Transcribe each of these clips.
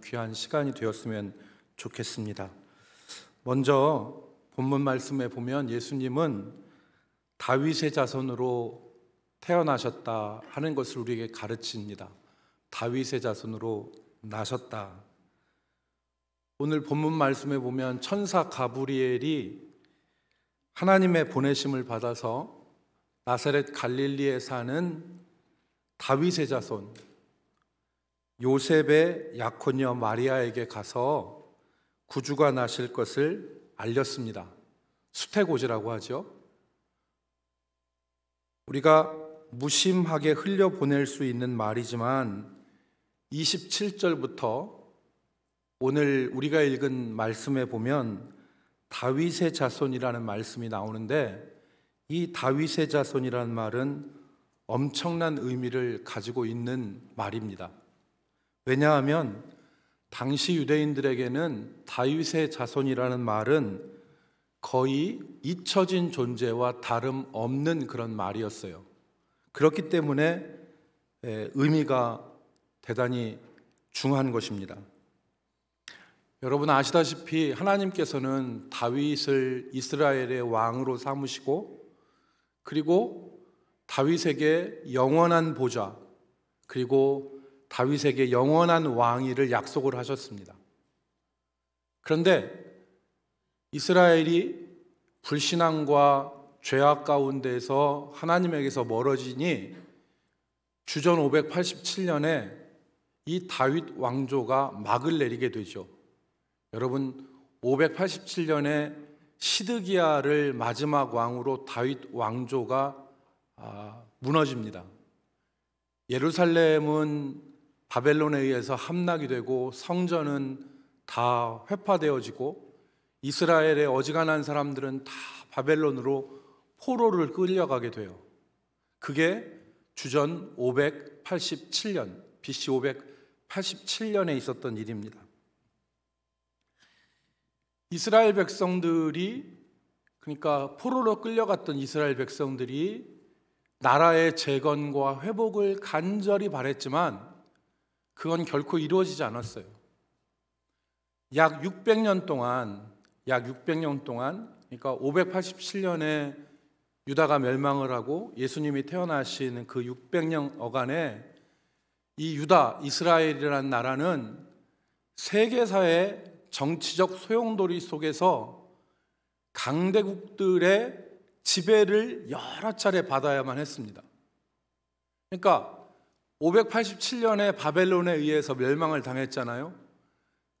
귀한 시간이 되었으면 좋겠습니다. 먼저 본문 말씀에 보면 예수님은 다윗의 자손으로 태어나셨다 하는 것을 우리에게 가르칩니다. 다윗의 자손으로 나셨다. 오늘 본문 말씀에 보면 천사 가브리엘이 하나님의 보내심을 받아서 나사렛 갈릴리에 사는 다윗의 자손 요셉의 약혼녀 마리아에게 가서 구주가 나실 것을 알렸습니다. 수태고지라고 하죠. 우리가 무심하게 흘려보낼 수 있는 말이지만 27절부터 오늘 우리가 읽은 말씀에 보면 다윗의 자손이라는 말씀이 나오는데, 이 다윗의 자손이라는 말은 엄청난 의미를 가지고 있는 말입니다. 왜냐하면 당시 유대인들에게는 다윗의 자손이라는 말은 거의 잊혀진 존재와 다름없는 그런 말이었어요. 그렇기 때문에 의미가 대단히 중요한 것입니다. 여러분 아시다시피 하나님께서는 다윗을 이스라엘의 왕으로 삼으시고, 그리고 다윗에게 영원한 보좌, 그리고 다윗에게 영원한 왕위를 약속을 하셨습니다. 그런데 이스라엘이 불신앙과 죄악 가운데서 하나님에게서 멀어지니 주전 587년에 이 다윗 왕조가 막을 내리게 되죠. 여러분 587년에 시드기야를 마지막 왕으로 다윗 왕조가 무너집니다. 예루살렘은 바벨론에 의해서 함락이 되고 성전은 다 회파되어지고 이스라엘의 어지간한 사람들은 다 바벨론으로 포로를 끌려가게 돼요. 그게 주전 587년, BC 587년에 있었던 일입니다. 이스라엘 백성들이, 그러니까 포로로 끌려갔던 이스라엘 백성들이 나라의 재건과 회복을 간절히 바랬지만 그건 결코 이루어지지 않았어요. 약 600년 동안, 그러니까 587년에 유다가 멸망을 하고 예수님이 태어나신 그 600년어간에 이 유다, 이스라엘이라는 나라는 세계사의 정치적 소용돌이 속에서 강대국들의 지배를 여러 차례 받아야만 했습니다. 그러니까 587년에 바벨론에 의해서 멸망을 당했잖아요.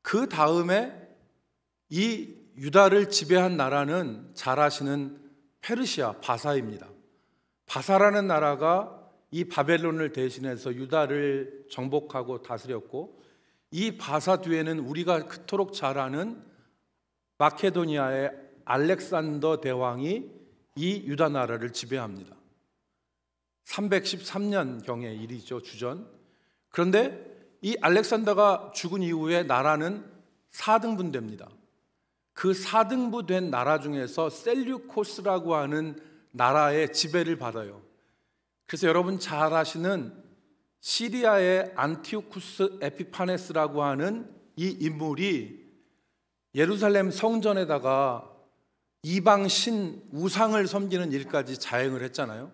그 다음에 이 유다를 지배한 나라는 잘 아시는 페르시아, 바사입니다. 바사라는 나라가 이 바벨론을 대신해서 유다를 정복하고 다스렸고, 이 바사 뒤에는 우리가 그토록 잘 아는 마케도니아의 알렉산더 대왕이 이 유다 나라를 지배합니다. 313년경의 일이죠, 주전. 그런데 이 알렉산더가 죽은 이후에 나라는 4등분됩니다. 그 4등분된 나라 중에서 셀류코스라고 하는 나라의 지배를 받아요. 그래서 여러분 잘 아시는 시리아의 안티오쿠스 에피파네스라고 하는 이 인물이 예루살렘 성전에다가 이방 신 우상을 섬기는 일까지 자행을 했잖아요.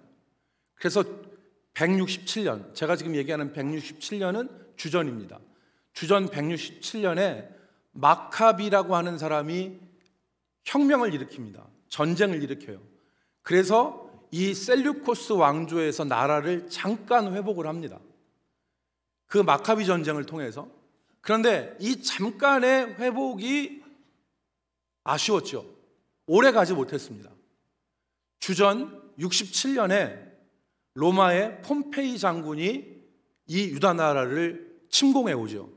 그래서 167년, 제가 지금 얘기하는 167년은 주전입니다. 주전 167년에 마카비라고 하는 사람이 혁명을 일으킵니다. 전쟁을 일으켜요. 그래서 이 셀류코스 왕조에서 나라를 잠깐 회복을 합니다. 그 마카비 전쟁을 통해서. 그런데 이 잠깐의 회복이 아쉬웠죠. 오래 가지 못했습니다. 주전 67년에 로마의 폼페이 장군이 이 유다 나라를 침공해 오죠.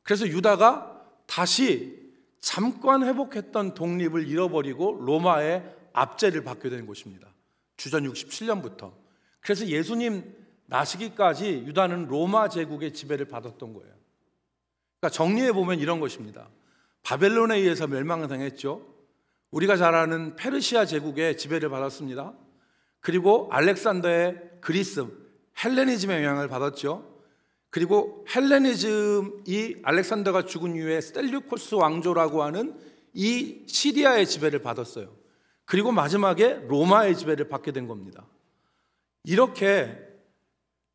그래서 유다가 다시 잠깐 회복했던 독립을 잃어버리고 로마의 압제를 받게 되는 것입니다. 주전 67년부터. 그래서 예수님 나시기까지 유다는 로마 제국의 지배를 받았던 거예요. 그러니까 정리해 보면 이런 것입니다. 바벨론에 의해서 멸망을 당했죠. 우리가 잘 아는 페르시아 제국의 지배를 받았습니다. 그리고 알렉산더의 그리스, 헬레니즘의 영향을 받았죠. 그리고 헬레니즘이 알렉산더가 죽은 이후에 셀류코스 왕조라고 하는 이 시리아의 지배를 받았어요. 그리고 마지막에 로마의 지배를 받게 된 겁니다. 이렇게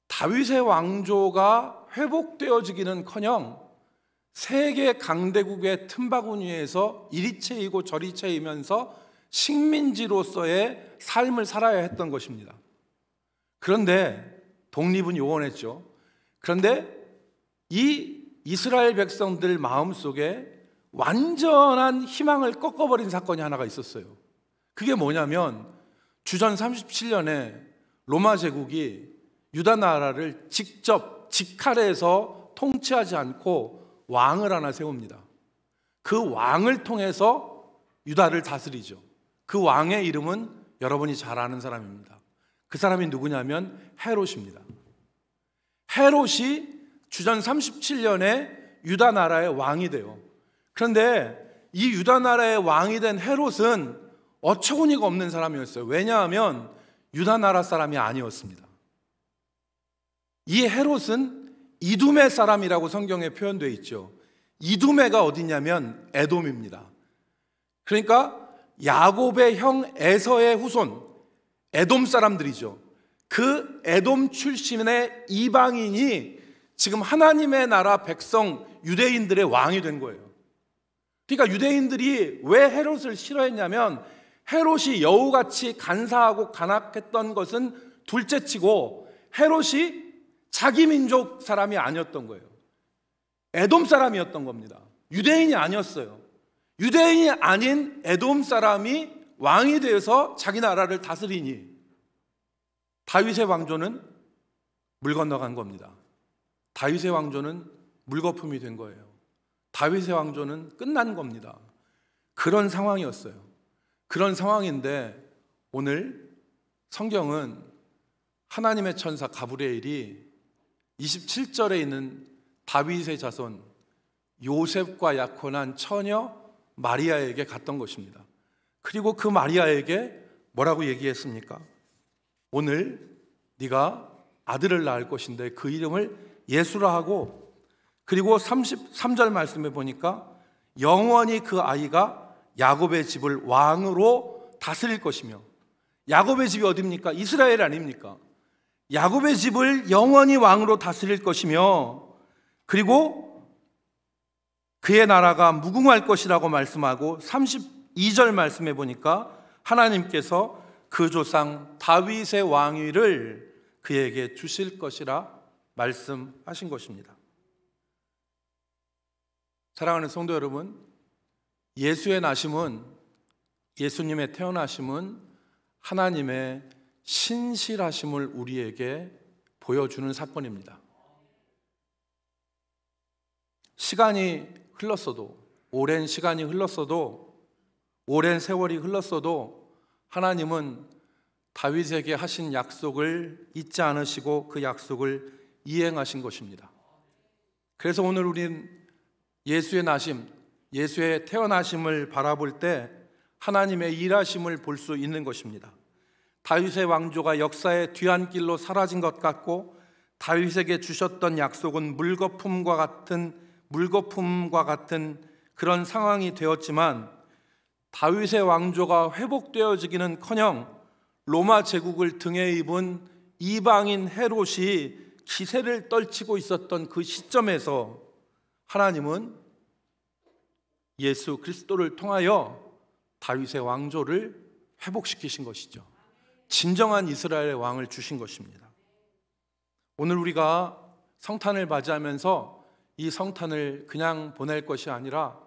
다윗의 왕조가 회복되어지기는커녕 세계 강대국의 틈바구니에서 이리채이고 저리채이면서 식민지로서의 삶을 살아야 했던 것입니다. 그런데 독립은 요원했죠. 그런데 이 이스라엘 백성들 마음속에 완전한 희망을 꺾어버린 사건이 하나가 있었어요. 그게 뭐냐면 주전 37년에 로마 제국이 유다 나라를 직접 직할해서 통치하지 않고 왕을 하나 세웁니다. 그 왕을 통해서 유다를 다스리죠. 그 왕의 이름은 여러분이 잘 아는 사람입니다. 그 사람이 누구냐면 헤롯입니다. 헤롯이 주전 37년에 유다 나라의 왕이 돼요. 그런데 이 유다 나라의 왕이 된 헤롯은 어처구니가 없는 사람이었어요. 왜냐하면 유다 나라 사람이 아니었습니다. 이 헤롯은 이두메 사람이라고 성경에 표현되어 있죠. 이두메가 어디냐면 에돔입니다. 그러니까 야곱의 형 에서의 후손, 에돔 사람들이죠. 그 에돔 출신의 이방인이 지금 하나님의 나라 백성 유대인들의 왕이 된 거예요. 그러니까 유대인들이 왜 헤롯을 싫어했냐면 헤롯이 여우같이 간사하고 간악했던 것은 둘째치고 헤롯이 자기 민족 사람이 아니었던 거예요. 에돔 사람이었던 겁니다. 유대인이 아니었어요. 유대인이 아닌 에돔 사람이 왕이 되어서 자기 나라를 다스리니 다윗의 왕조는 물 건너간 겁니다. 다윗의 왕조는 물거품이 된 거예요. 다윗의 왕조는 끝난 겁니다. 그런 상황이었어요. 그런 상황인데 오늘 성경은 하나님의 천사 가브리엘이 27절에 있는 다윗의 자손 요셉과 약혼한 처녀 마리아에게 갔던 것입니다. 그리고 그 마리아에게 뭐라고 얘기했습니까? 오늘 네가 아들을 낳을 것인데 그 이름을 예수라 하고, 그리고 33절 말씀에 보니까 영원히 그 아이가 야곱의 집을 왕으로 다스릴 것이며, 야곱의 집이 어디입니까? 이스라엘 아닙니까? 야곱의 집을 영원히 왕으로 다스릴 것이며, 그리고 그의 나라가 무궁할 것이라고 말씀하고 32절 말씀에 보니까 하나님께서 그 조상 다윗의 왕위를 그에게 주실 것이라 말씀하신 것입니다. 사랑하는 성도 여러분, 예수의 나심은, 예수님의 태어나심은 하나님의 신실하심을 우리에게 보여주는 사건입니다. 시간이 흘렀어도, 오랜 시간이 흘렀어도, 오랜 세월이 흘렀어도 하나님은 다윗에게 하신 약속을 잊지 않으시고 그 약속을 이행하신 것입니다. 그래서 오늘 우린 예수의 나심, 예수의 태어나심을 바라볼 때 하나님의 일하심을 볼 수 있는 것입니다. 다윗의 왕조가 역사의 뒤안길로 사라진 것 같고 다윗에게 주셨던 약속은 물거품과 같은 그런 상황이 되었지만 다윗의 왕조가 회복되어지기는커녕 로마 제국을 등에 입은 이방인 헤롯이 기세를 떨치고 있었던 그 시점에서 하나님은 예수 그리스도를 통하여 다윗의 왕조를 회복시키신 것이죠. 진정한 이스라엘의 왕을 주신 것입니다. 오늘 우리가 성탄을 맞이하면서 이 성탄을 그냥 보낼 것이 아니라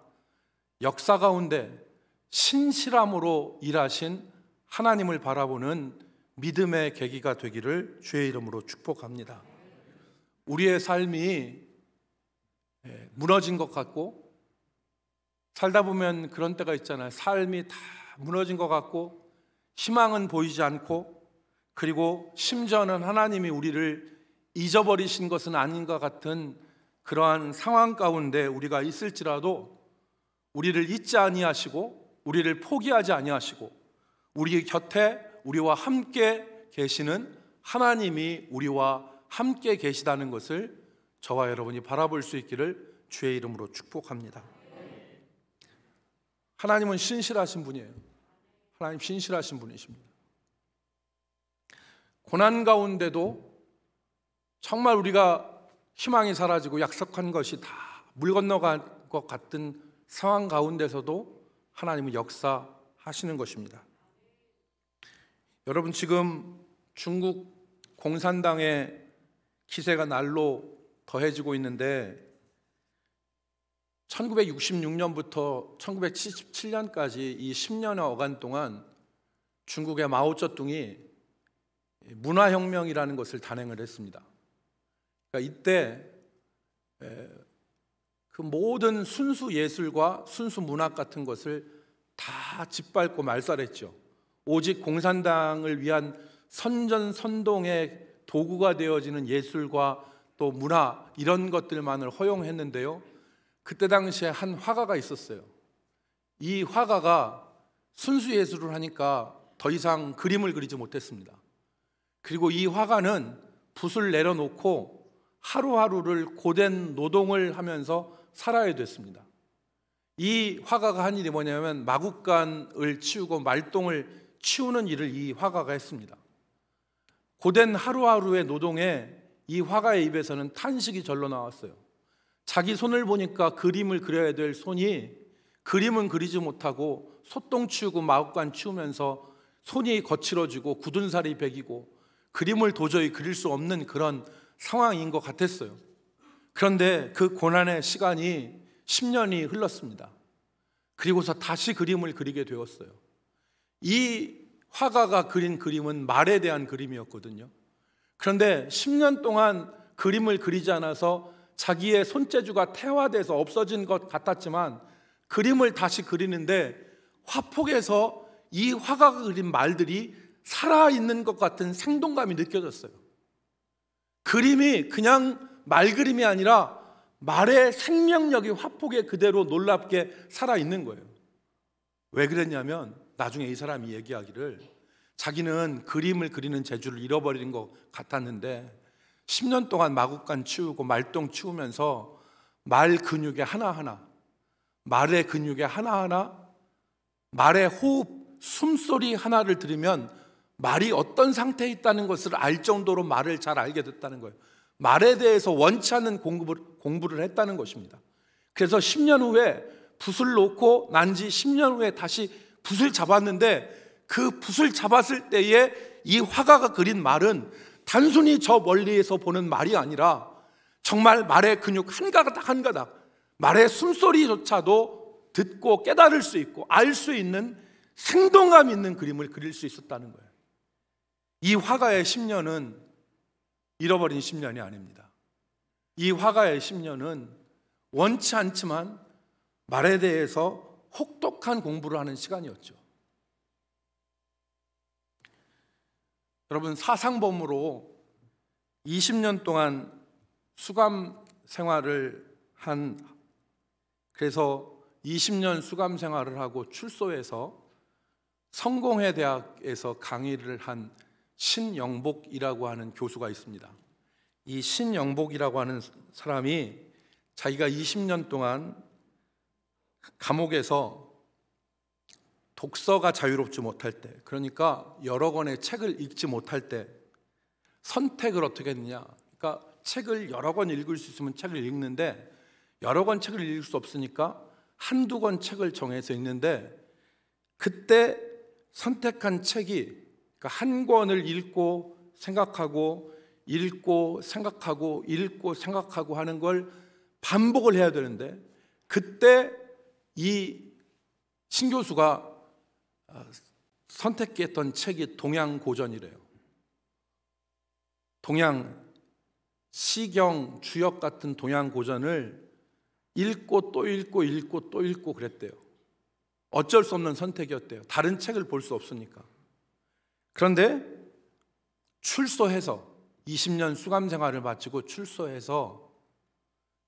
역사 가운데 신실함으로 일하신 하나님을 바라보는 믿음의 계기가 되기를 주의 이름으로 축복합니다. 우리의 삶이 무너진 것 같고, 살다 보면 그런 때가 있잖아요. 삶이 다 무너진 것 같고 희망은 보이지 않고, 그리고 심지어는 하나님이 우리를 잊어버리신 것은 아닌 것 같은 그러한 상황 가운데 우리가 있을지라도 우리를 잊지 아니하시고 우리를 포기하지 아니하시고 우리 곁에 우리와 함께 계시는 하나님이 우리와 함께 계시다는 것을 저와 여러분이 바라볼 수 있기를 주의 이름으로 축복합니다. 하나님은 신실하신 분이에요. 하나님 신실하신 분이십니다. 고난 가운데도 정말 우리가 희망이 사라지고 약속한 것이 다 물 건너간 것 같은 상황 가운데서도 하나님은 역사하시는 것입니다. 여러분, 지금 중국 공산당의 기세가 날로 더해지고 있는데 1966년부터 1977년까지 이 10년의 어간 동안 중국의 마오쩌둥이 문화혁명이라는 것을 단행을 했습니다. 그러니까 이때 그 모든 순수 예술과 순수 문학 같은 것을 다 짓밟고 말살했죠. 오직 공산당을 위한 선전선동의 도구가 되어지는 예술과 또 문화, 이런 것들만을 허용했는데요, 그때 당시에 한 화가가 있었어요. 이 화가가 순수 예술을 하니까 더 이상 그림을 그리지 못했습니다. 그리고 이 화가는 붓을 내려놓고 하루하루를 고된 노동을 하면서 살아야 됐습니다. 이 화가가 한 일이 뭐냐면 마구간을 치우고 말똥을 치우는 일을 이 화가가 했습니다. 고된 하루하루의 노동에 이 화가의 입에서는 탄식이 절로 나왔어요. 자기 손을 보니까 그림을 그려야 될 손이 그림은 그리지 못하고 소똥 치우고 마구간 치우면서 손이 거칠어지고 굳은 살이 배기고 그림을 도저히 그릴 수 없는 그런 상황인 것 같았어요. 그런데 그 고난의 시간이 10년이 흘렀습니다. 그리고서 다시 그림을 그리게 되었어요. 이 화가가 그린 그림은 말에 대한 그림이었거든요. 그런데 10년 동안 그림을 그리지 않아서 자기의 손재주가 퇴화돼서 없어진 것 같았지만 그림을 다시 그리는데 화폭에서 이 화가가 그린 말들이 살아있는 것 같은 생동감이 느껴졌어요. 그림이 그냥 말 그림이 아니라 말의 생명력이 화폭에 그대로 놀랍게 살아있는 거예요. 왜 그랬냐면 나중에 이 사람이 얘기하기를 자기는 그림을 그리는 재주를 잃어버린 것 같았는데 10년 동안 마구간 치우고 말똥 치우면서 말 근육의 하나하나, 말의 근육의 하나하나, 말의 호흡, 숨소리 하나를 들으면 말이 어떤 상태에 있다는 것을 알 정도로 말을 잘 알게 됐다는 거예요. 말에 대해서 원치 않는 공부를 했다는 것입니다. 그래서 10년 후에 붓을 놓고 난 지 10년 후에 다시 붓을 잡았는데 그 붓을 잡았을 때에 이 화가가 그린 말은 단순히 저 멀리에서 보는 말이 아니라 정말 말의 근육 한 가닥 한 가닥, 말의 숨소리조차도 듣고 깨달을 수 있고 알 수 있는 생동감 있는 그림을 그릴 수 있었다는 거예요. 이 화가의 10년은 잃어버린 10년이 아닙니다. 이 화가의 10년은 원치 않지만 말에 대해서 혹독한 공부를 하는 시간이었죠. 여러분, 사상범으로 20년 동안 수감 생활을 그래서 20년 수감 생활을 하고 출소해서 성공회 대학에서 강의를 한 신영복이라고 하는 교수가 있습니다. 이 신영복이라고 하는 사람이 자기가 20년 동안 감옥에서 독서가 자유롭지 못할 때, 그러니까 여러 권의 책을 읽지 못할 때 선택을 어떻게 했느냐, 그러니까 책을 여러 권 읽을 수 있으면 책을 읽는데 여러 권 책을 읽을 수 없으니까 한두 권 책을 정해서 읽는데 그때 선택한 책이, 그러니까 한 권을 읽고 생각하고 읽고 생각하고 읽고 생각하고 하는 걸 반복을 해야 되는데 그때 이 신교수가 선택했던 책이 동양고전이래요. 동양 시경, 주역 같은 동양고전을 읽고 또 읽고 읽고 또 읽고 그랬대요. 어쩔 수 없는 선택이었대요. 다른 책을 볼 수 없으니까. 그런데 출소해서 20년 수감 생활을 마치고 출소해서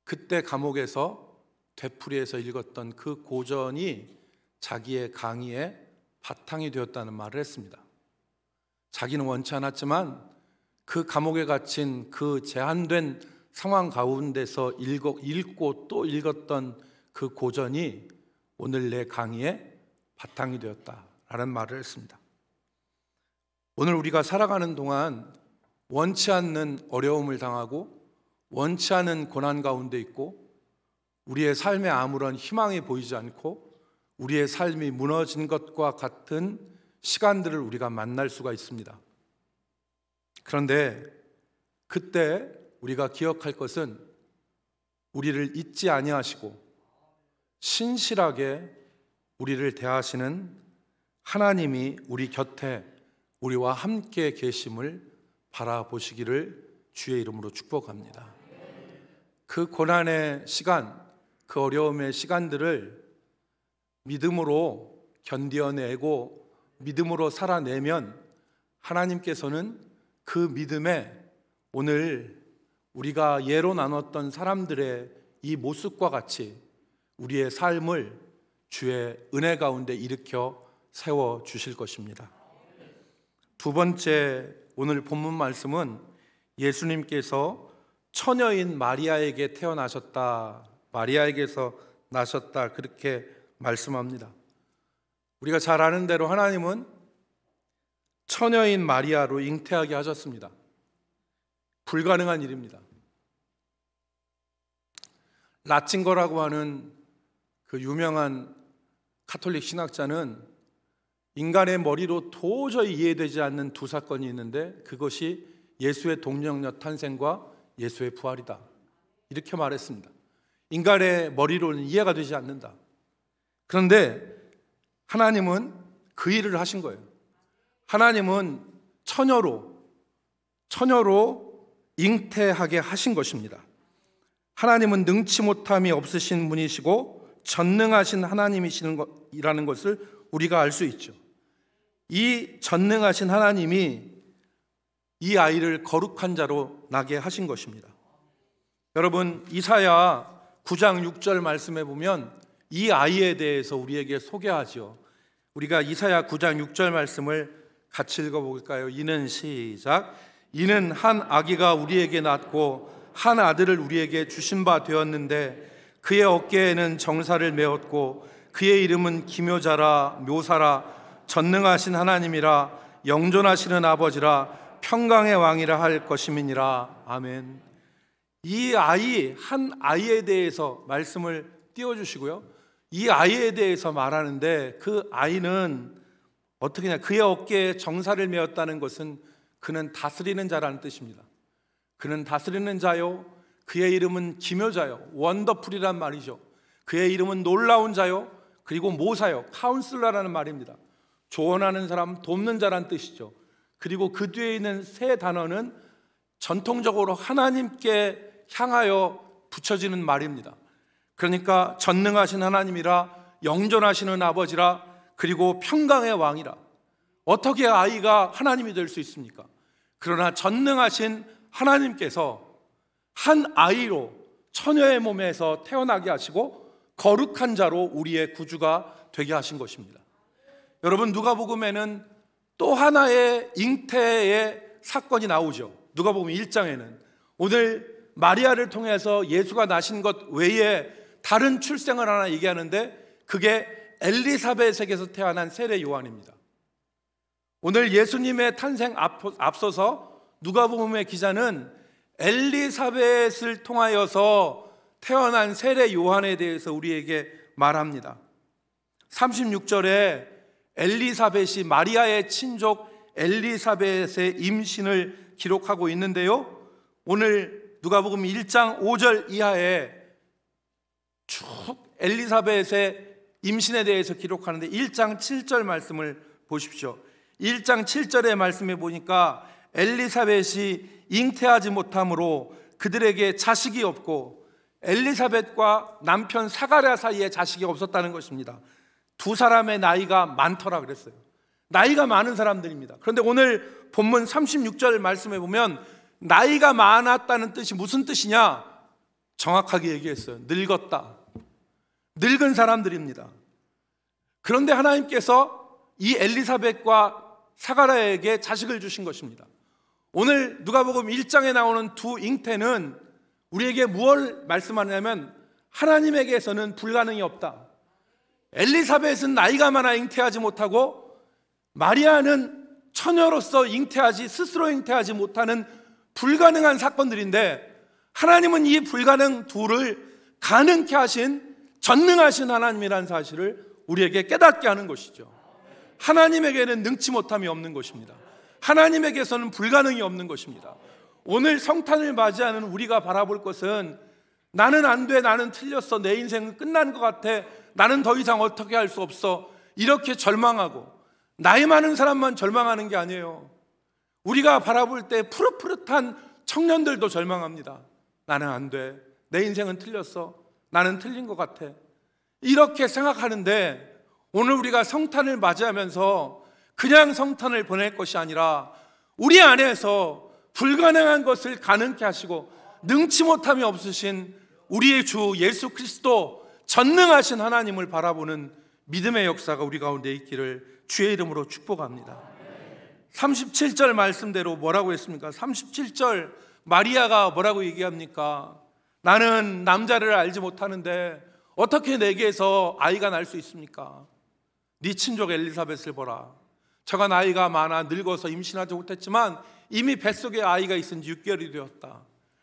그때 감옥에서 되풀이해서 읽었던 그 고전이 자기의 강의의 바탕이 되었다는 말을 했습니다. 자기는 원치 않았지만 그 감옥에 갇힌 그 제한된 상황 가운데서 읽고 또 읽었던 그 고전이 오늘 내 강의의 바탕이 되었다라는 말을 했습니다. 오늘 우리가 살아가는 동안 원치 않는 어려움을 당하고 원치 않은 고난 가운데 있고 우리의 삶에 아무런 희망이 보이지 않고 우리의 삶이 무너진 것과 같은 시간들을 우리가 만날 수가 있습니다. 그런데 그때 우리가 기억할 것은 우리를 잊지 아니하시고 신실하게 우리를 대하시는 하나님이 우리 곁에 우리와 함께 계심을 바라보시기를 주의 이름으로 축복합니다. 그 고난의 시간, 그 어려움의 시간들을 믿음으로 견뎌내고 믿음으로 살아내면 하나님께서는 그 믿음에 오늘 우리가 예로 나눴던 사람들의 이 모습과 같이 우리의 삶을 주의 은혜 가운데 일으켜 세워 주실 것입니다. 두 번째, 오늘 본문 말씀은 예수님께서 처녀인 마리아에게 태어나셨다, 마리아에게서 나셨다, 그렇게 말씀합니다. 우리가 잘 아는 대로 하나님은 처녀인 마리아로 잉태하게 하셨습니다. 불가능한 일입니다. 라칭거라고 하는 그 유명한 카톨릭 신학자는 인간의 머리로 도저히 이해되지 않는 두 사건이 있는데 그것이 예수의 동정녀 탄생과 예수의 부활이다, 이렇게 말했습니다. 인간의 머리로는 이해가 되지 않는다. 그런데 하나님은 그 일을 하신 거예요. 하나님은 처녀로 잉태하게 하신 것입니다. 하나님은 능치 못함이 없으신 분이시고 전능하신 하나님이시라는 것을 우리가 알 수 있죠. 이 전능하신 하나님이 이 아이를 거룩한 자로 나게 하신 것입니다. 여러분, 이사야 9장 6절 말씀에 보면 이 아이에 대해서 우리에게 소개하죠. 우리가 이사야 9장 6절 말씀을 같이 읽어볼까요? 이는 시작. 이는 한 아기가 우리에게 낳고 한 아들을 우리에게 주신 바 되었는데 그의 어깨에는 정사를 메었고 그의 이름은 기묘자라, 묘사라, 전능하신 하나님이라, 영존하시는 아버지라, 평강의 왕이라 할 것임이니라. 아멘. 이 아이, 한 아이에 대해서 말씀을 띄워주시고요, 이 아이에 대해서 말하는데 그 아이는 어떻게 냐, 그의 어깨에 정사를 메었다는 것은 그는 다스리는 자라는 뜻입니다. 그는 다스리는 자요, 그의 이름은 기묘자요, 원더풀이란 말이죠. 그의 이름은 놀라운 자요, 그리고 모사요, 카운슬러라는 말입니다. 조언하는 사람, 돕는 자란 뜻이죠. 그리고 그 뒤에 있는 세 단어는 전통적으로 하나님께 향하여 붙여지는 말입니다. 그러니까 전능하신 하나님이라, 영존하시는 아버지라, 그리고 평강의 왕이라. 어떻게 아이가 하나님이 될 수 있습니까? 그러나 전능하신 하나님께서 한 아이로 처녀의 몸에서 태어나게 하시고 거룩한 자로 우리의 구주가 되게 하신 것입니다. 여러분, 누가복음에는 또 하나의 잉태의 사건이 나오죠. 누가복음 1장에는 오늘 마리아를 통해서 예수가 나신 것 외에 다른 출생을 하나 얘기하는데 그게 엘리사벳에게서 태어난 세례 요한입니다. 오늘 예수님의 탄생 앞서서 누가복음의 기자는 엘리사벳을 통하여서 태어난 세례 요한에 대해서 우리에게 말합니다. 36절에 엘리사벳이 마리아의 친족 엘리사벳의 임신을 기록하고 있는데요, 오늘 누가복음 1장 5절 이하에 쭉 엘리사벳의 임신에 대해서 기록하는데 1장 7절 말씀을 보십시오. 1장 7절의 말씀에 보니까 엘리사벳이 잉태하지 못함으로 그들에게 자식이 없고 엘리사벳과 남편 사가랴 사이에 자식이 없었다는 것입니다. 두 사람의 나이가 많더라 그랬어요. 나이가 많은 사람들입니다. 그런데 오늘 본문 36절 말씀에 보면 나이가 많았다는 뜻이 무슨 뜻이냐? 정확하게 얘기했어요. 늙었다. 늙은 사람들입니다. 그런데 하나님께서 이 엘리사벳과 사가랴에게 자식을 주신 것입니다. 오늘 누가복음 1장에 나오는 두 잉태는 우리에게 무엇을 말씀하냐면 하나님에게서는 불가능이 없다. 엘리사벳은 나이가 많아 잉태하지 못하고 마리아는 처녀로서 스스로 잉태하지 못하는 불가능한 사건들인데, 하나님은 이 불가능 둘을 가능케 하신 전능하신 하나님이라는 사실을 우리에게 깨닫게 하는 것이죠. 하나님에게는 능치 못함이 없는 것입니다. 하나님에게서는 불가능이 없는 것입니다. 오늘 성탄을 맞이하는 우리가 바라볼 것은 나는 안 돼, 나는 틀렸어, 내 인생은 끝난 것 같아, 나는 더 이상 어떻게 할 수 없어, 이렇게 절망하고, 나이 많은 사람만 절망하는 게 아니에요. 우리가 바라볼 때 푸릇푸릇한 청년들도 절망합니다. 나는 안 돼, 내 인생은 틀렸어, 나는 틀린 것 같아, 이렇게 생각하는데, 오늘 우리가 성탄을 맞이하면서 그냥 성탄을 보낼 것이 아니라 우리 안에서 불가능한 것을 가능케 하시고 능치 못함이 없으신 우리의 주 예수 그리스도 전능하신 하나님을 바라보는 믿음의 역사가 우리 가운데 있기를 주의 이름으로 축복합니다. 37절 말씀대로 뭐라고 했습니까? 37절 마리아가 뭐라고 얘기합니까? 나는 남자를 알지 못하는데 어떻게 내게서 아이가 날 수 있습니까? 네 친족 엘리사벳을 보라. 저가 나이가 많아 늙어서 임신하지 못했지만 이미 뱃속에 아이가 있은 지 6개월이 되었다.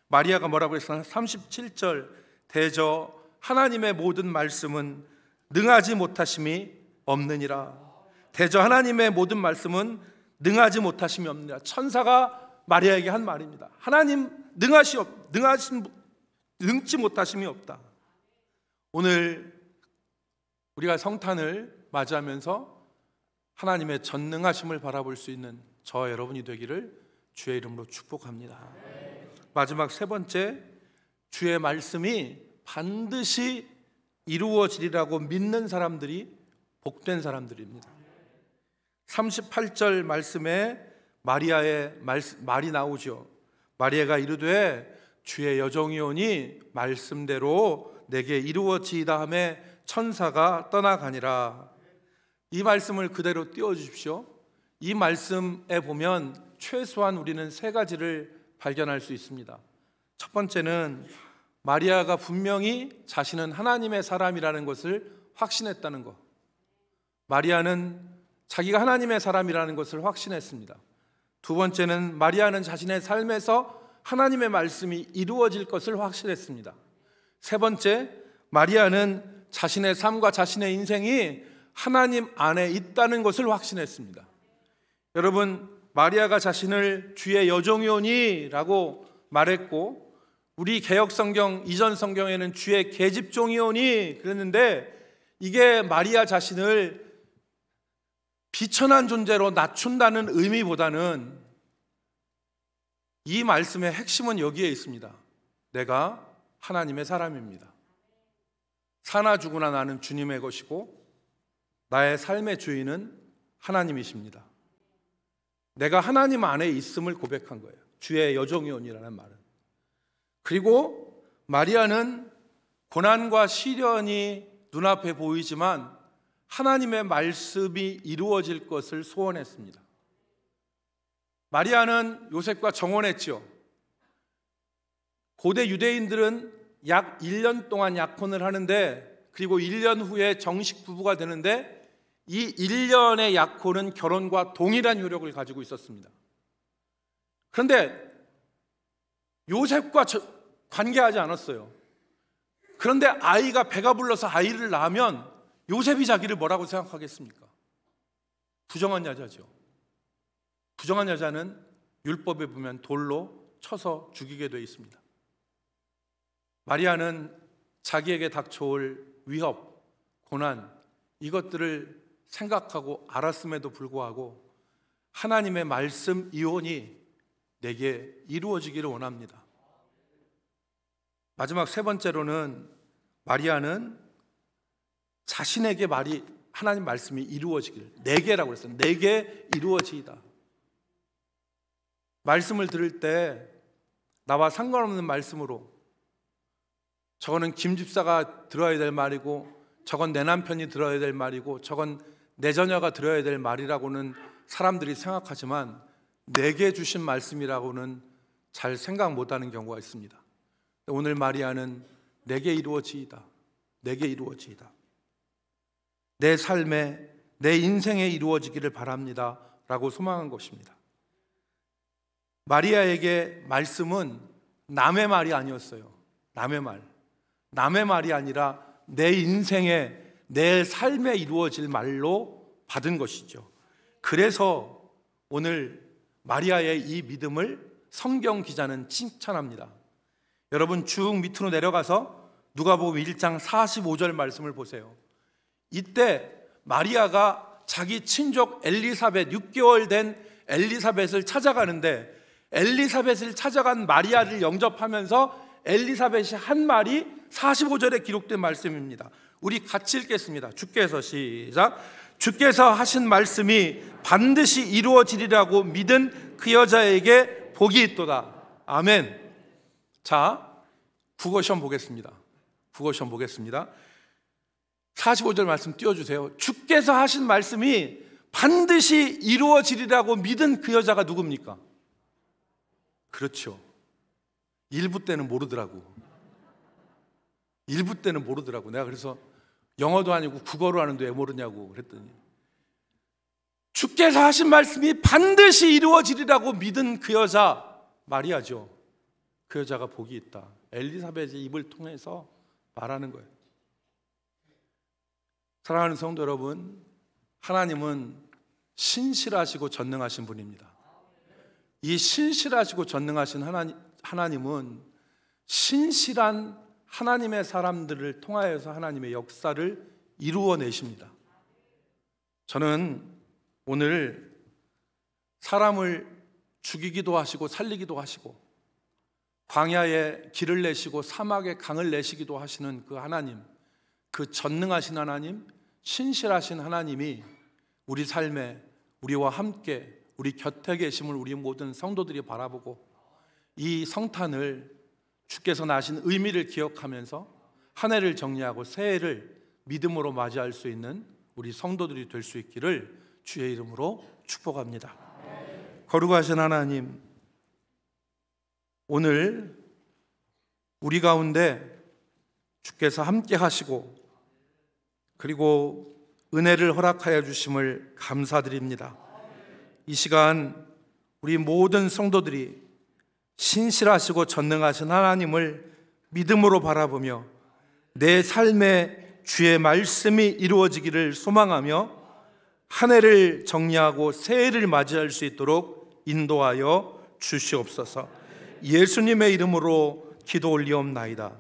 마리아가 뭐라고 했었나? 37절 대저 하나님의 모든 말씀은 능하지 못하심이 없느니라. 대저 하나님의 모든 말씀은 능하지 못하심이 없느니라. 천사가 마리아에게 한 말입니다. 하나님 능치 못하심이 없다. 오늘 우리가 성탄을 맞이하면서 하나님의 전능하심을 바라볼 수 있는 저와 여러분이 되기를 주의 이름으로 축복합니다. 마지막 세 번째, 주의 말씀이 반드시 이루어지리라고 믿는 사람들이 복된 사람들입니다. 38절 말씀에 마리아의 말이 나오죠. 마리아가 이르되 주의 여종이오니 말씀대로 내게 이루어지이다 하매 천사가 떠나가니라. 이 말씀을 그대로 띄워주십시오. 이 말씀에 보면 최소한 우리는 세 가지를 발견할 수 있습니다. 첫 번째는 마리아가 분명히 자신은 하나님의 사람이라는 것을 확신했다는 것. 마리아는 자기가 하나님의 사람이라는 것을 확신했습니다. 두 번째는 마리아는 자신의 삶에서 하나님의 말씀이 이루어질 것을 확신했습니다. 세 번째, 마리아는 자신의 삶과 자신의 인생이 하나님 안에 있다는 것을 확신했습니다. 여러분, 마리아가 자신을 주의 여종이오니라고 말했고, 우리 개역성경 이전 성경에는 주의 계집종이오니 그랬는데, 이게 마리아 자신을 비천한 존재로 낮춘다는 의미보다는 이 말씀의 핵심은 여기에 있습니다. 내가 하나님의 사람입니다. 사나 죽으나 나는 주님의 것이고 나의 삶의 주인은 하나님이십니다. 내가 하나님 안에 있음을 고백한 거예요. 주의 여종이오니라는 말은. 그리고 마리아는 고난과 시련이 눈앞에 보이지만 하나님의 말씀이 이루어질 것을 소원했습니다. 마리아는 요셉과 정혼했죠. 고대 유대인들은 약 1년 동안 약혼을 하는데, 그리고 1년 후에 정식 부부가 되는데, 이 1년의 약혼은 결혼과 동일한 효력을 가지고 있었습니다. 그런데 요셉과 관계하지 않았어요. 그런데 아이가 배가 불러서 아이를 낳으면 요셉이 자기를 뭐라고 생각하겠습니까? 부정한 여자죠. 부정한 여자는 율법에 보면 돌로 쳐서 죽이게 되어 있습니다. 마리아는 자기에게 닥쳐올 위협, 고난, 이것들을 생각하고 알았음에도 불구하고 하나님의 말씀 이혼이 내게 이루어지기를 원합니다. 마지막 세 번째로는 마리아는 자신에게 하나님 말씀이 이루어지기를, 내게라고 했어요. 내게 이루어지이다. 말씀을 들을 때 나와 상관없는 말씀으로, 저거는 김 집사가 들어야 될 말이고, 저건 내 남편이 들어야 될 말이고, 저건 내 자녀가 들어야 될 말이라고는 사람들이 생각하지만 내게 주신 말씀이라고는 잘 생각 못하는 경우가 있습니다. 오늘 마리아는 내게 이루어지이다, 내게 이루어지이다, 내 삶에, 내 인생에 이루어지기를 바랍니다 라고 소망한 것입니다. 마리아에게 말씀은 남의 말이 아니었어요. 남의 말이 아니라 내 인생에, 내 삶에 이루어질 말로 받은 것이죠. 그래서 오늘 마리아의 이 믿음을 성경 기자는 칭찬합니다. 여러분 쭉 밑으로 내려가서 누가복음 1장 45절 말씀을 보세요. 이때 마리아가 자기 친족 엘리사벳, 6개월 된 엘리사벳을 찾아가는데, 엘리사벳을 찾아간 마리아를 영접하면서 엘리사벳이 한 말이 45절에 기록된 말씀입니다. 우리 같이 읽겠습니다. 주께서, 시작. 주께서 하신 말씀이 반드시 이루어지리라고 믿은 그 여자에게 복이 있도다. 아멘. 자, 국어시험 보겠습니다. 45절 말씀 띄워주세요. 주께서 하신 말씀이 반드시 이루어지리라고 믿은 그 여자가 누굽니까? 그렇죠. 일부 때는 모르더라고. 내가 그래서 영어도 아니고 국어로 하는데 왜 모르냐고 그랬더니, 주께서 하신 말씀이 반드시 이루어지리라고 믿은 그 여자, 마리아죠. 그 여자가 복이 있다. 엘리사벳의 입을 통해서 말하는 거예요. 사랑하는 성도 여러분, 하나님은 신실하시고 전능하신 분입니다. 이 신실하시고 전능하신 하나님은 신실한 하나님의 사람들을 통하여서 하나님의 역사를 이루어내십니다. 저는 오늘 사람을 죽이기도 하시고 살리기도 하시고 광야에 길을 내시고 사막에 강을 내시기도 하시는 그 하나님, 그 전능하신 하나님, 신실하신 하나님이 우리 삶에 우리와 함께 우리 곁에 계심을 우리 모든 성도들이 바라보고 이 성탄을 주께서 나신 의미를 기억하면서 한 해를 정리하고 새해를 믿음으로 맞이할 수 있는 우리 성도들이 될 수 있기를 주의 이름으로 축복합니다. 거룩하신 하나님, 오늘 우리 가운데 주께서 함께 하시고 그리고 은혜를 허락하여 주심을 감사드립니다. 이 시간 우리 모든 성도들이 신실하시고 전능하신 하나님을 믿음으로 바라보며 내 삶에 주의 말씀이 이루어지기를 소망하며 한 해를 정리하고 새해를 맞이할 수 있도록 인도하여 주시옵소서. 예수님의 이름으로 기도 올리옵나이다.